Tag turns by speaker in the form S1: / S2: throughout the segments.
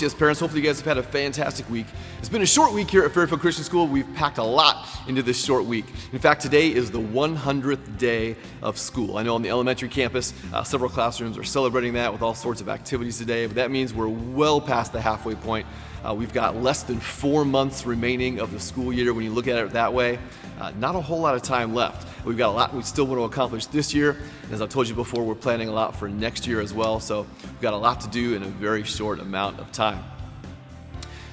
S1: FCS parents. Hopefully you guys have had a fantastic week. It's been a short week here at Fairfield Christian School. We've packed a lot into this short week. In fact, today is the 100th day of school. I know on the elementary campus, several classrooms are celebrating that with all sorts of activities today, but that means we're well past the halfway point. We've got less than 4 months remaining of the school year when you look at it that way. Not a whole lot of time left. We've got a lot we still want to accomplish this year. And as I've told you before, we're planning a lot for next year as well. So we've got a lot to do in a very short amount of time.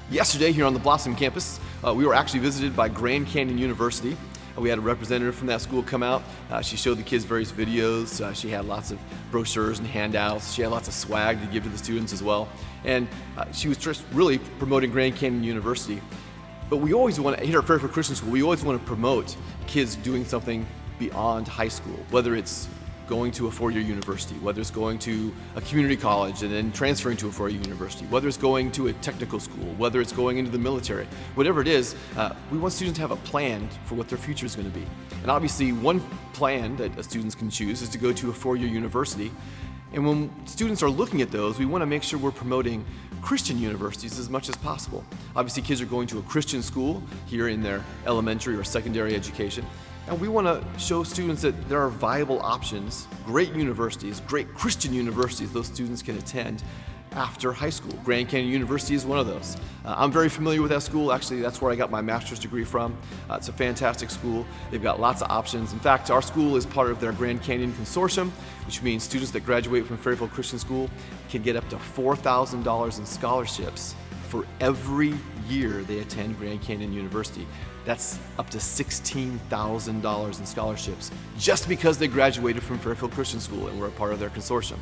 S1: Yesterday here on the Blossom campus, we were actually visited by Grand Canyon University. We had a representative from that school come out. She showed the kids various videos. She had lots of brochures and handouts. She had lots of swag to give to the students as well. And she was just really promoting Grand Canyon University. But we always want to, here at Fairfield Christian School, we always want to promote kids doing something beyond high school, whether it's going to a four-year university, whether it's going to a community college and then transferring to a four-year university, whether it's going to a technical school, whether it's going into the military, whatever it is, we want students to have a plan for what their future is going to be. And obviously one plan that students can choose is to go to a four-year university. And when students are looking at those, we want to make sure we're promoting Christian universities as much as possible. Obviously kids are going to a Christian school here in their elementary or secondary education. And we want to show students that there are viable options, great universities, great Christian universities those students can attend after high school. Grand Canyon University is one of those. I'm very familiar with that school. Actually, that's where I got my master's degree from. It's a fantastic school. They've got lots of options. In fact, our school is part of their Grand Canyon Consortium, which means students that graduate from Fairfield Christian School can get up to $4,000 in scholarships for every year they attend Grand Canyon University. That's up to $16,000 in scholarships just because they graduated from Fairfield Christian School and were a part of their consortium.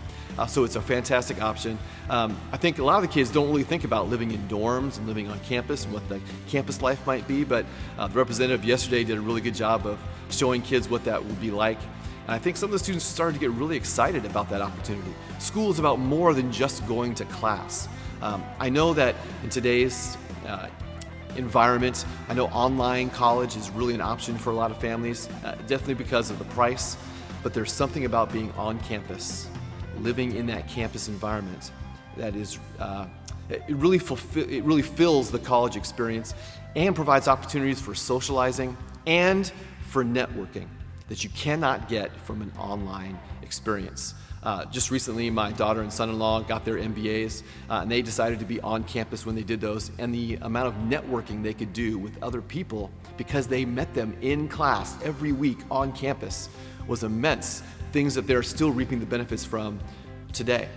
S1: So it's a fantastic option. I think a lot of the kids don't really think about living in dorms and living on campus and what the campus life might be, but the representative yesterday did a really good job of showing kids what that would be like. And I think some of the students started to get really excited about that opportunity. School is about more than just going to class. I know that in today's environment, I know online college is really an option for a lot of families, definitely because of the price, but there's something about being on campus, living in that campus environment that is, it really fills the college experience and provides opportunities for socializing and for networking that you cannot get from an online experience. Just recently, my daughter and son-in-law got their MBAs, and they decided to be on campus when they did those, and the amount of networking they could do with other people because they met them in class every week on campus was immense, things that they're still reaping the benefits from today.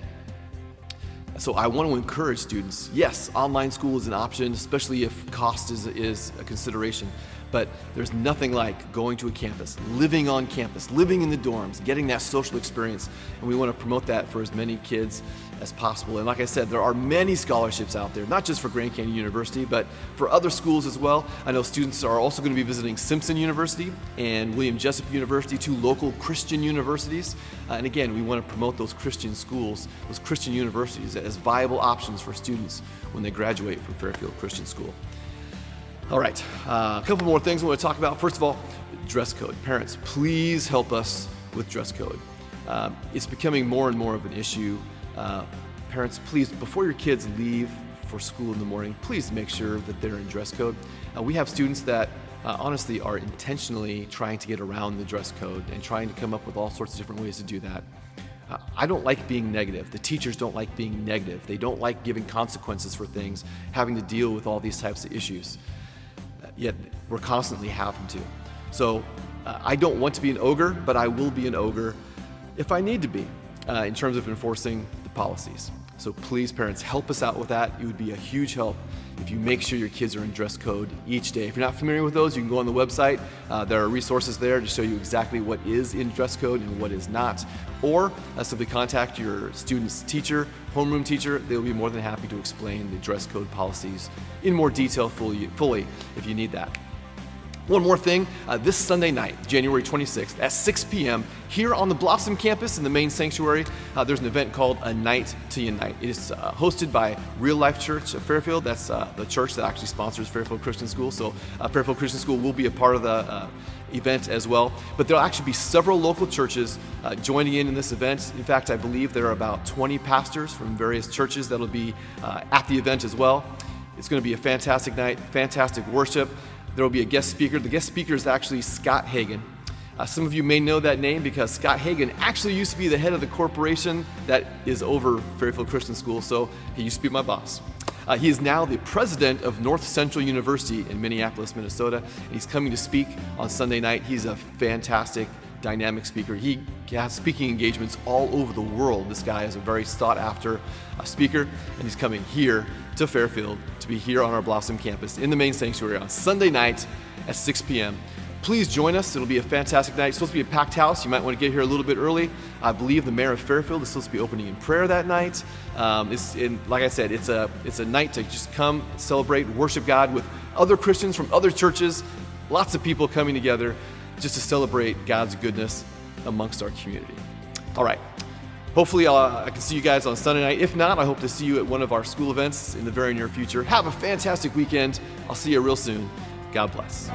S1: So I want to encourage students, yes, online school is an option, especially if cost is a consideration, but there's nothing like going to a campus, living on campus, living in the dorms, getting that social experience, and we want to promote that for as many kids as possible. And like I said, there are many scholarships out there, not just for Grand Canyon University, but for other schools as well. I know students are also going to be visiting Simpson University and William Jessup University, two local Christian universities. And again, we want to promote those Christian schools, those Christian universities as viable options for students when they graduate from Fairfield Christian School. All right, a couple more things I want to talk about. First of all, dress code. Parents, please help us with dress code. It's becoming more and more of an issue. Parents, please, before your kids leave for school in the morning, please make sure that they're in dress code. We have students that honestly are intentionally trying to get around the dress code and trying to come up with all sorts of different ways to do that. I don't like being negative. The teachers don't like being negative. They don't like giving consequences for things, having to deal with all these types of issues. Yet we're constantly having to. So I don't want to be an ogre, but I will be an ogre if I need to be in terms of enforcing the policies. So please, parents, help us out with that. It would be a huge help if you make sure your kids are in dress code each day. If you're not familiar with those, you can go on the website. There are resources there to show you exactly what is in dress code and what is not. Or simply contact your student's teacher, homeroom teacher. They'll be more than happy to explain the dress code policies in more detail fully if you need that. One more thing, this Sunday night, January 26th at 6 p.m. here on the Blossom campus in the main sanctuary, there's an event called A Night to Unite. It is hosted by Real Life Church of Fairfield. That's the church that actually sponsors Fairfield Christian School. So Fairfield Christian School will be a part of the event as well. But there'll actually be several local churches joining in this event. In fact, I believe there are about 20 pastors from various churches that'll be at the event as well. It's going to be a fantastic night, fantastic worship. There will be a guest speaker. The guest speaker is actually Scott Hagan. Some of you may know that name because Scott Hagan actually used to be the head of the corporation that is over Fairfield Christian School, so he used to be my boss. He is now the president of North Central University in Minneapolis, Minnesota, and he's coming to speak on Sunday night. He's a fantastic, dynamic speaker. He has speaking engagements all over the world. This guy is a very sought-after speaker, and he's coming here to Fairfield to be here on our Blossom campus in the main sanctuary on Sunday night at 6 p.m. Please join us. It'll be a fantastic night. It's supposed to be a packed house. You might want to get here a little bit early. I believe the mayor of Fairfield is supposed to be opening in prayer that night. Like I said, it's a night to just come, celebrate, worship God with other Christians from other churches. Lots of people coming together just to celebrate God's goodness amongst our community. All right. Hopefully I can see you guys on Sunday night. If not, I hope to see you at one of our school events in the very near future. Have a fantastic weekend. I'll see you real soon. God bless.